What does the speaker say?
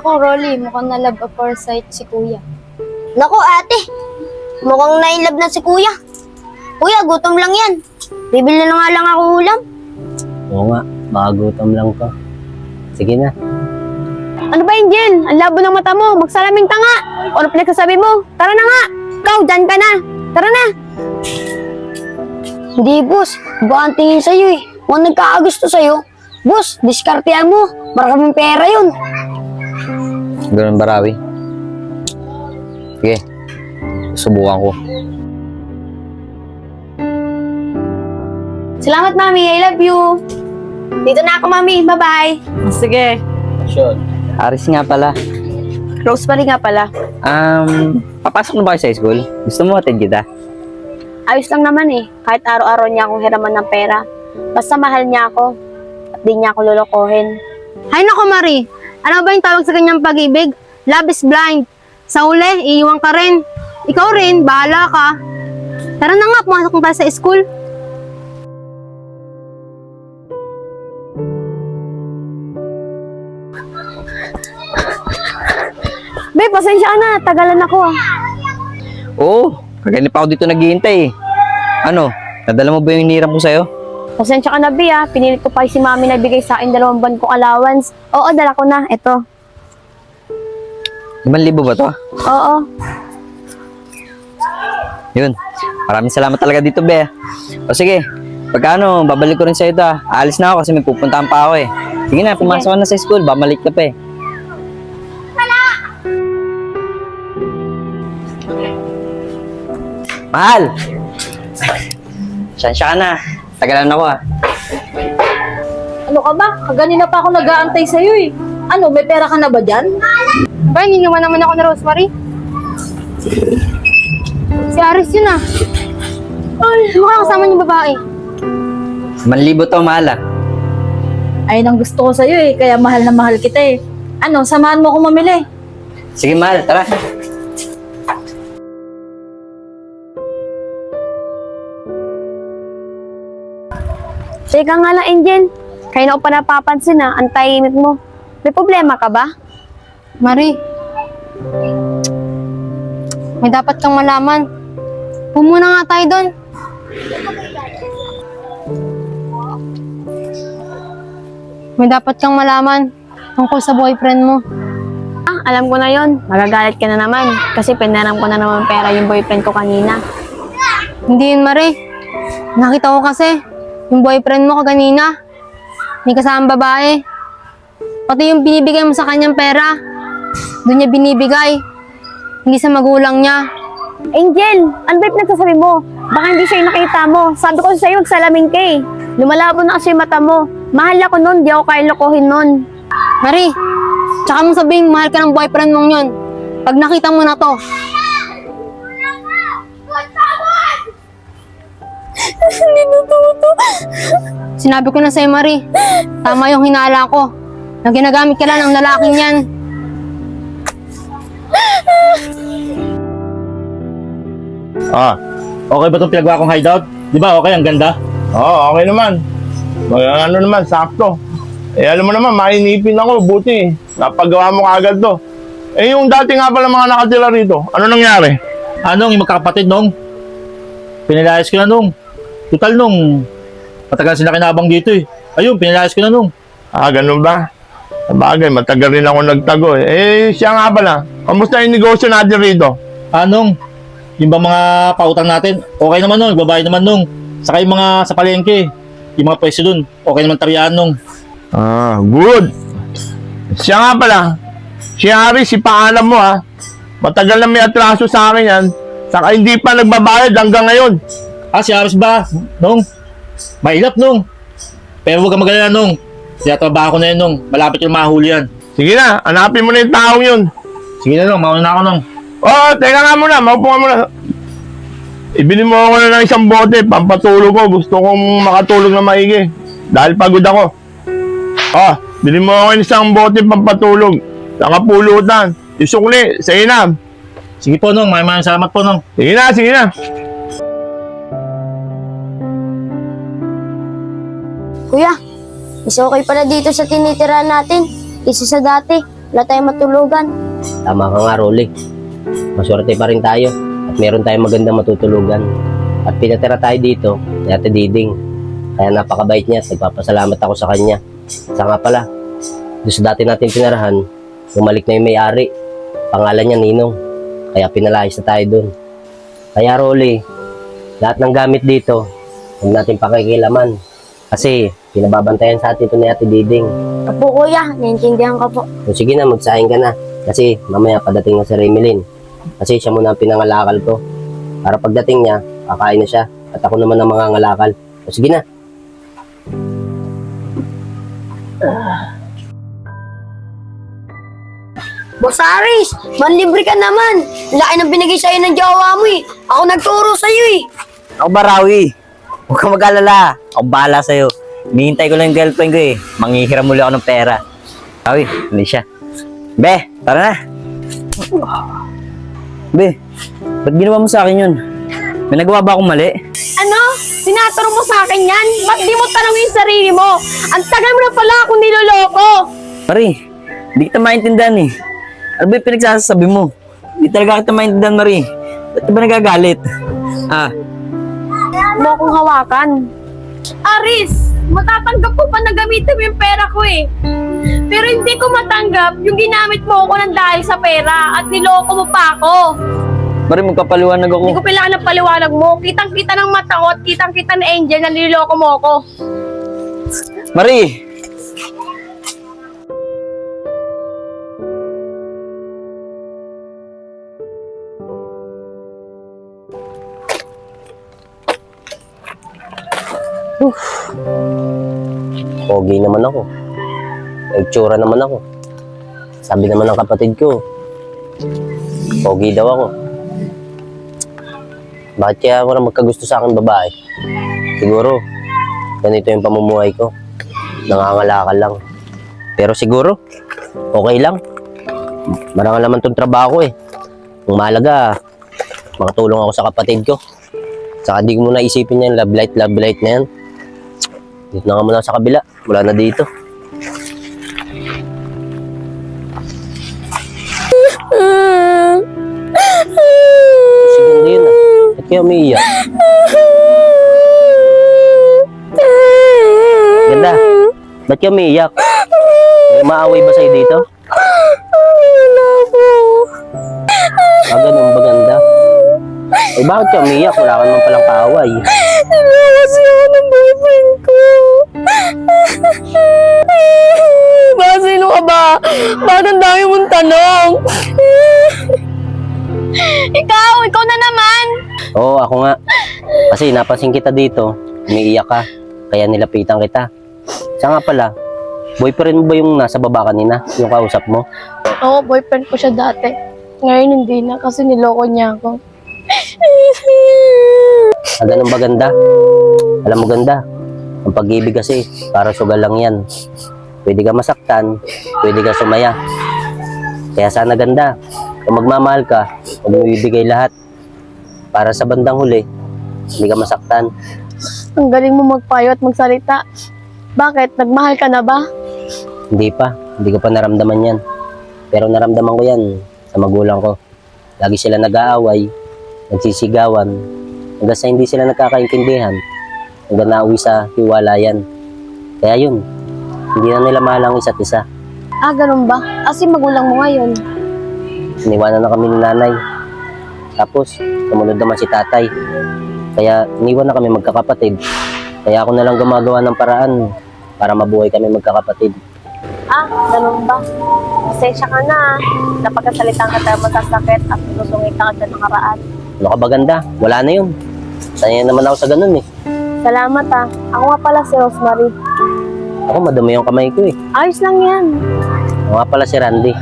Naku, Rolly, mukhang na-love at first sight si Kuya. Naku ate, mukhang na-inlove na si kuya. Kuya, gutom lang yan. Bibili na nga lang ako ulam. Oo nga, baka gutom lang to. Sige na. Ano ba, Angel? Ang labo ng mata mo. Magsalaming tanga. O ano pinagsasabi mo? Tara na nga. Ikaw, dyan ka na. Tara na. Hindi boss, baka ang tingin sa'yo eh. Mukhang nagkakagusto sa'yo. Boss, diskartehan mo. Maraming pera yun. Ganun ba, Rawi? Sige, subukan ko. Salamat, Mami. I love you. Dito na ako, Mami. Bye-bye. Sige. Sure. Aris nga pala. Rosemary nga pala. Papasok na ba kayo sa school? Gusto mo atid kita? Ayos lang naman eh. Kahit araw-araw niya akong hiraman ng pera. Basta mahal niya ako. At di niya ako lolokohin. Hay nako, Marie. Ano ba yung tawag sa kanyang pag-ibig? Love is blind. Sa uli, iiwan ka rin. Ikaw rin, bahala ka. Tara na nga, pumasok na tayo sa school. Babe, pasensya ka na. Tagalan ako ah. Oo, kagaling pa ako dito naghihintay eh. Ano, nadala mo ba yung hiniram ko sa'yo? Pasensya ka na, Bi ah. Pinilit ko pa si Mami na bigay sa akin 2 buwan kong allowance. Oo, dala ko na. Ito. 5,000 ba to? Oo. Yun, maraming salamat talaga dito, Be. O sige, pagka babalik ko rin sa'yo ito ah. Aalis na ako kasi may pupuntahan pa ako eh. Sige na, pumasok ka na sa school, bamalik ka pa eh. Mahal! Syansya ka na. Tagalan ako ah. Ano ka ba? Kaganina pa ako nag-aantay sa'yo eh. Ano, may pera ka na ba dyan? Ba, niniwan naman ako na Rosemary. Si Aris yun ah. Ay, mukha kasama niyung babae. 5,000 to, mahal ah. Ayun ang gusto ko sa'yo eh, kaya mahal na mahal kita eh. Ano, samahan mo akong mamili. Sige, mahal, tara. Teka nga lang, Angel. Kaya na ko pa napapansin ah. Ang tahimik mo. May problema ka ba? Marie, may dapat kang malaman. Pumuna nga tayo doon. May dapat kang malaman tungkol sa boyfriend mo. Ah, alam ko na yon. Magagalit ka na naman. Kasi pinaram ko na naman pera yung boyfriend ko kanina. Hindi yun, Marie. Nakita ko kasi yung boyfriend mo kanina. May kasamang babae. Pati yung binibigay mo sa kanyang pera, doon niya binibigay. Hindi sa magulang niya. Angel, ano ba yung pinagsasabi mo? Baka hindi siya yung nakita mo. Sabi ko sa'yo, magsalamin ka eh. Lumalabo na kasi yung mata mo. Mahal ako nun, di ako kaya lokohin nun. Marie, tsaka mong sabihin, mahal ka ng boyfriend mong yun. Pag nakita mo na to. Hindi totoo to. Sinabi ko na sa'yo, Marie. Tama yung hinala ko. Na ginagamit ka lang ng lalaking yan. Okay ba itong pinagawa kong hideout? Di ba okay, ang ganda? Oo, okay naman. Ano naman, sakto. Alam mo naman, mainipin ako, buti. Napagawa mo kaagad to. Yung dati nga pala mga nakatira rito, ano nangyari? Anong, yung magkakapatid nung? Pinilayas ko na nung. Total nung, matagal sila kinabang dito eh. Ayun, pinilayas ko na nung. Ganun ba? Sabagay, matagal rin ako nagtago eh. Siya nga pala, kamusta yung negosyo natin rito? Anong, yung ba mga pautang natin, okay naman nung, nagbabayad naman nung. Saka yung mga sa palengke, yung mga pwesto dun, okay naman tarihan nung. Good. Siya nga pala, si Harry, si paalam mo ha. Matagal na may atraso sa akin yan. Saka hindi pa nagbabayad hanggang ngayon. Si Aris ba? Nung, mailap nung. Pero huwag kang magalala nung. Tinatrabaho ko na yun nung, malapit yung mahuli yan. Sige na, hanapin mo na yung taong yun. Sige na nung, mauna na ako nung. Teka nga muna, maupo ka muna. Ibili mo ako na ng isang bote, pampatulog ko. Gusto kong makatulog na maigi. Dahil pagod ako. Bili mo ako ng isang bote, pampatulog. Saka pulutan. Isukli, sa inam. Sige po nung, maraming salamat po nung. Sige na, sige na. Kuya, mas okay pala dito sa tinitira natin. Isa sa dati. Wala tayong matulugan. Tama ka nga, Rolly. Maswerte pa rin tayo at meron tayong magandang matutulugan. At pinatira tayo dito ni Ate Diding. Kaya napakabait niya at nagpapasalamat ako sa kanya. Sa nga pala, doon sa dati natin pinarahan, bumalik na yung may-ari. Pangalan niya Ninong. Kaya pinalayas na tayo doon. Kaya Rolly, lahat ng gamit dito, huwag natin pakikilaman. Kasi pinababantayan sa atin ito ni Ate Diding. Opo kuya, naiintindihan ko po. So, sige na, magsahin ka na. Kasi mamaya padating na si Remilin. Kasi siya muna ang pinangalakal ko. Para pagdating niya, kakain na siya. At ako naman ang mga ngalakal. So, sige na. Boss Aris, manlibre ka naman. Laki ng binigay sa'yo ng jowa mo eh. Ako nagturo sa'yo eh. Ako ba, Rawi? Huwag kang mag-alala. Ako bahala sa'yo. Hinihintay ko lang yung girlfriend ko eh. Manghihiram muli ako ng pera. Rawi, hindi siya. Be, tara na. Be, ba't ginawa mo sa akin yun? May nagawa ba akong mali? Ano? Tinatanong mo sa akin yan? Ba't di mo tanongin yung sarili mo? Ang tagal mo na pala akong niloloko. Marie, hindi kita maintindihan eh. Ano ba yung pinagsasabi mo? Hindi talaga kita maintindihan, Marie. Ba't ka ba nagagalit? Ah, Mo akong hawakan. Aris, matatanggap ko pa na gamitin mo yung pera ko eh. Pero hindi ko matanggap yung ginamit mo ako ng dahil sa pera at niloko mo pa ako. Marie, magpapaliwanag ako. Hindi ko kailangan ng paliwanag mo. Kitang-kita ng mata ko at kitang-kita ng angel na niloko mo ako. Marie! Pogi naman ako. May itsura naman ako. Sabi naman ng kapatid ko, pogi daw ako. Bakit kaya ako na magkagusto sa akin babae? Siguro, ganito yung pamumuhay ko. Nangangalakal lang. Pero siguro, okay lang. Marangal naman tong trabaho eh. Ang mahalaga, makatulong ako sa kapatid ko. Saka di ko muna isipin yan, love light na yan. Dito na nga muna sa kabila. Wala na dito. Sige, hindi yun ah. Ba't kaya umiiyak? Ganda, ba't kaya umiiyak? May maaway ba sa'yo dito? Ah, ganun ba ganda? Eh, bakit ka umiiyak? Wala ka naman palang kaaway. Kasi ako ng boyfriend ko. Sino ka ba? Bakit ang dami mong tanong? Ikaw na naman. Oo, ako nga. Kasi napansin kita dito, umiiyak ka. Kaya nilapitan kita. Siya nga pala, boyfriend mo ba yung nasa baba kanina? Yung kausap mo? Oo, boyfriend ko siya dati. Ngayon hindi na kasi niloko niya ako. Ah, ganun ba ganda? Alam mo ganda, ang pag-ibig kasi, para sugal lang yan. Pwede ka masaktan, pwede ka sumaya. Kaya sana ganda, kung magmamahal ka, huwag mo ibigay lahat. Para sa bandang huli, hindi ka masaktan. Ang galing mo magpayo at magsalita. Bakit? Nagmahal ka na ba? Hindi pa, hindi ko pa naramdaman yan. Pero naramdaman ko yan sa magulang ko. Lagi sila nag-aaway, nagsisigawan, hanggang sa hindi sila nagkakaintindihan, hanggang nauwi sa hiwalayan. Kaya yun, hindi na nila mahal ang isa't isa. Ah, ganun ba? Kasi magulang mo ngayon. Iniwanan na kami ni nanay. Tapos, sumunod naman si tatay. Kaya, iniwan na kami magkakapatid. Kaya ako na lang gumagawa ng paraan para mabuhay kami magkakapatid. Ah, ganun ba? Pasensya ka na. Napagkasalitan ka tayo masasakit at sinusungit ka sa nakaraan. Ano ka ba ganda? Wala na yun. Sanay naman ako sa ganun eh. Salamat ah. Ako nga pala si Rosemary. Ako, madumi yung kamay ko eh. Ayos lang yan. Ako nga pala si Randy.